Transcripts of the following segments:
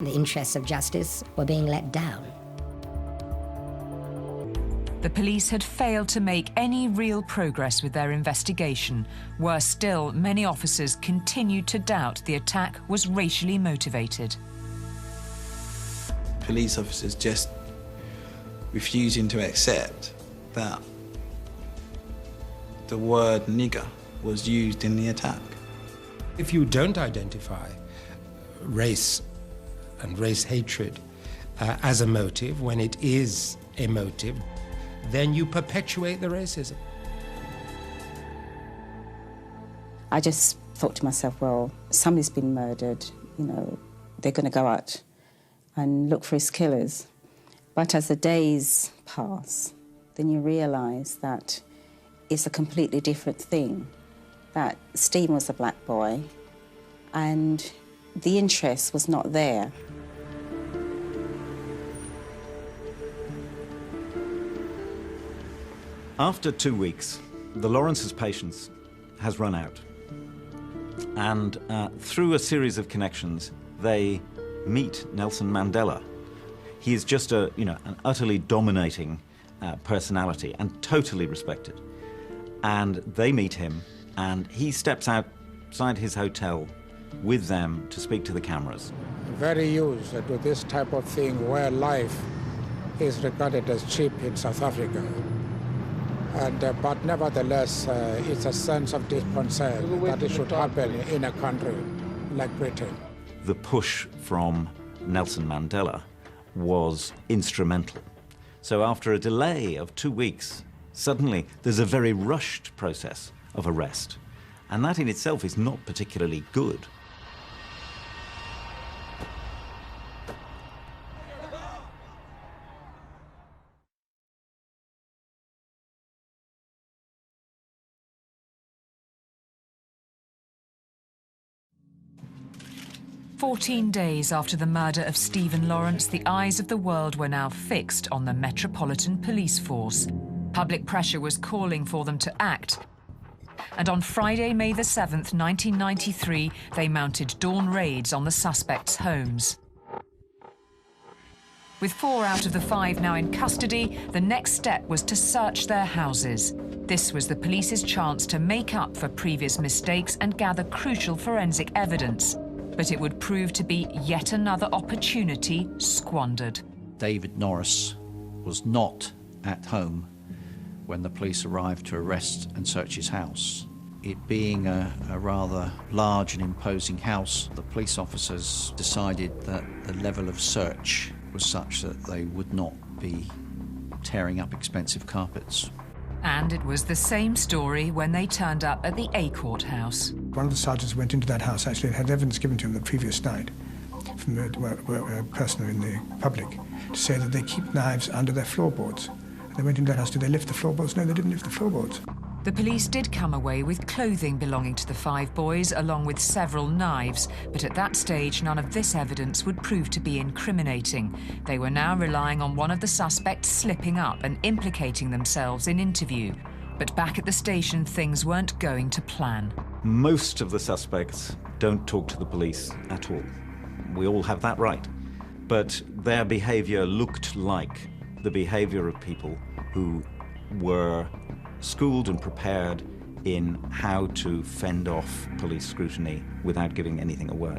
The interests of justice were being let down. The police had failed to make any real progress with their investigation. Worse still, many officers continued to doubt the attack was racially motivated. Police officers just refusing to accept that the word nigger was used in the attack. If you don't identify race and race hatred as a motive, when it is a motive, then you perpetuate the racism. I just thought to myself, well, somebody's been murdered, they're going to go out and look for his killers. But as the days pass, then you realise that it's a completely different thing, that Stephen was a black boy and the interest was not there. After 2 weeks, the Lawrence's patience has run out. And through a series of connections, they meet Nelson Mandela. He is just an utterly dominating personality and totally respected. And they meet him, and he steps outside his hotel with them to speak to the cameras. Very used to this type of thing where life is regarded as cheap in South Africa. But nevertheless, it's a sense of deep concern that it should happen in a country like Britain. The push from Nelson Mandela was instrumental. So after a delay of 2 weeks, suddenly there's a very rushed process of arrest. And that in itself is not particularly good. "14 days after the murder of Stephen Lawrence, the eyes of the world were now fixed on the Metropolitan Police Force. Public pressure was calling for them to act. And on Friday, May the 7th, 1993, they mounted dawn raids on the suspects' homes. With 4 out of the 5 now in custody, the next step was to search their houses. This was the police's chance to make up for previous mistakes and gather crucial forensic evidence. But it would prove to be yet another opportunity squandered. David Norris was not at home when the police arrived to arrest and search his house. It being a rather large and imposing house, the police officers decided that the level of search was such that they would not be tearing up expensive carpets. And it was the same story when they turned up at the A Court house. One of the sergeants went into that house, actually, and had evidence given to him the previous night from a person in the public to say that they keep knives under their floorboards. They went into that house. Did they lift the floorboards? No, they didn't lift the floorboards. The police did come away with clothing belonging to the 5 boys, along with several knives, but at that stage, none of this evidence would prove to be incriminating. They were now relying on one of the suspects slipping up and implicating themselves in interview. But back at the station, things weren't going to plan. Most of the suspects don't talk to the police at all. We all have that right. But their behavior looked like the behavior of people who were schooled and prepared in how to fend off police scrutiny without giving anything away.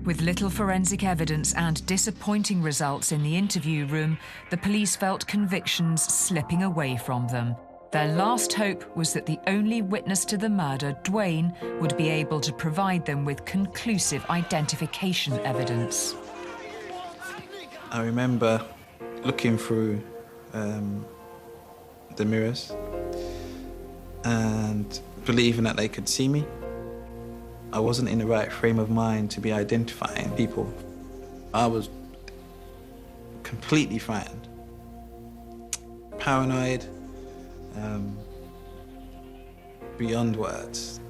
With little forensic evidence and disappointing results in the interview room, the police felt convictions slipping away from them. Their last hope was that the only witness to the murder, Dwayne, would be able to provide them with conclusive identification evidence. I remember looking through the mirrors and believing that they could see me. I wasn't in the right frame of mind to be identifying people. I was completely frightened, paranoid, beyond words.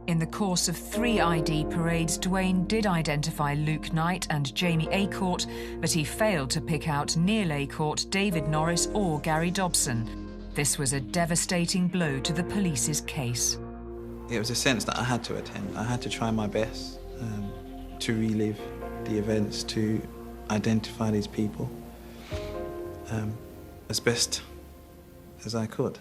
In the course of 3 ID parades, Dwayne did identify Luke Knight and Jamie Acourt, but he failed to pick out Neil Acourt, David Norris or Gary Dobson. This was a devastating blow to the police's case. It was a sense that I had to attend. I had to try my best to relive the events to identify these people as best as I could.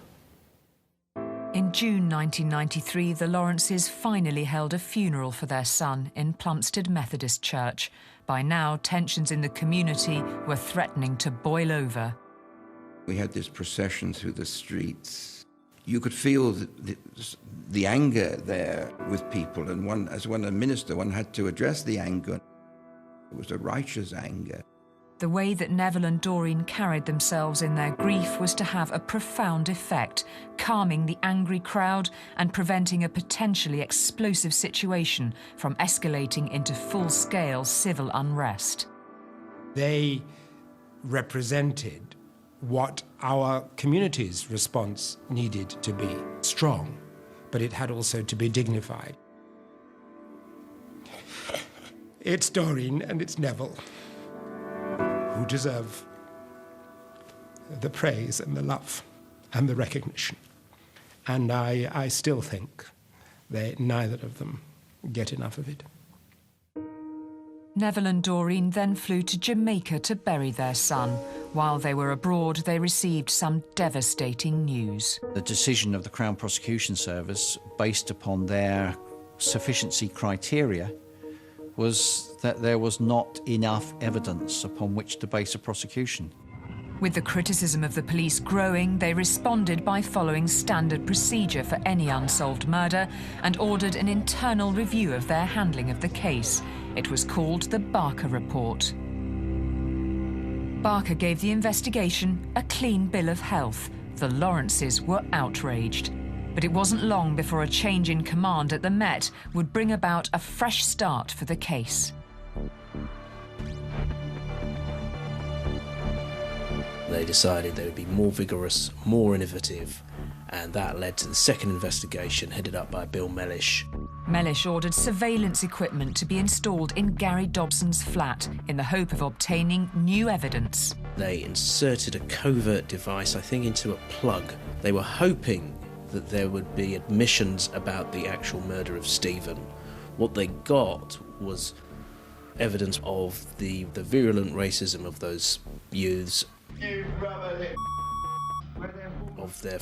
In June 1993, the Lawrences finally held a funeral for their son in Plumstead Methodist Church. By now, tensions in the community were threatening to boil over. We had this procession through the streets. You could feel the anger there with people, and as a minister, one had to address the anger. It was a righteous anger. The way that Neville and Doreen carried themselves in their grief was to have a profound effect, calming the angry crowd and preventing a potentially explosive situation from escalating into full-scale civil unrest. They represented what our community's response needed to be: strong, but it had also to be dignified. It's Doreen and it's Neville who deserve the praise and the love and the recognition. And I still think neither of them get enough of it. Neville and Doreen then flew to Jamaica to bury their son. While they were abroad, they received some devastating news. The decision of the Crown Prosecution Service, based upon their sufficiency criteria, was that there was not enough evidence upon which to base a prosecution. With the criticism of the police growing, they responded by following standard procedure for any unsolved murder and ordered an internal review of their handling of the case. It was called the Barker Report. Barker gave the investigation a clean bill of health. The Lawrences were outraged. But it wasn't long before a change in command at the Met would bring about a fresh start for the case. They decided they would be more vigorous, more innovative, and that led to the second investigation headed up by Bill Mellish. Mellish ordered surveillance equipment to be installed in Gary Dobson's flat in the hope of obtaining new evidence. They inserted a covert device, I think, into a plug. They were hoping that there would be admissions about the actual murder of Stephen. What they got was evidence of the virulent racism of those youths, of their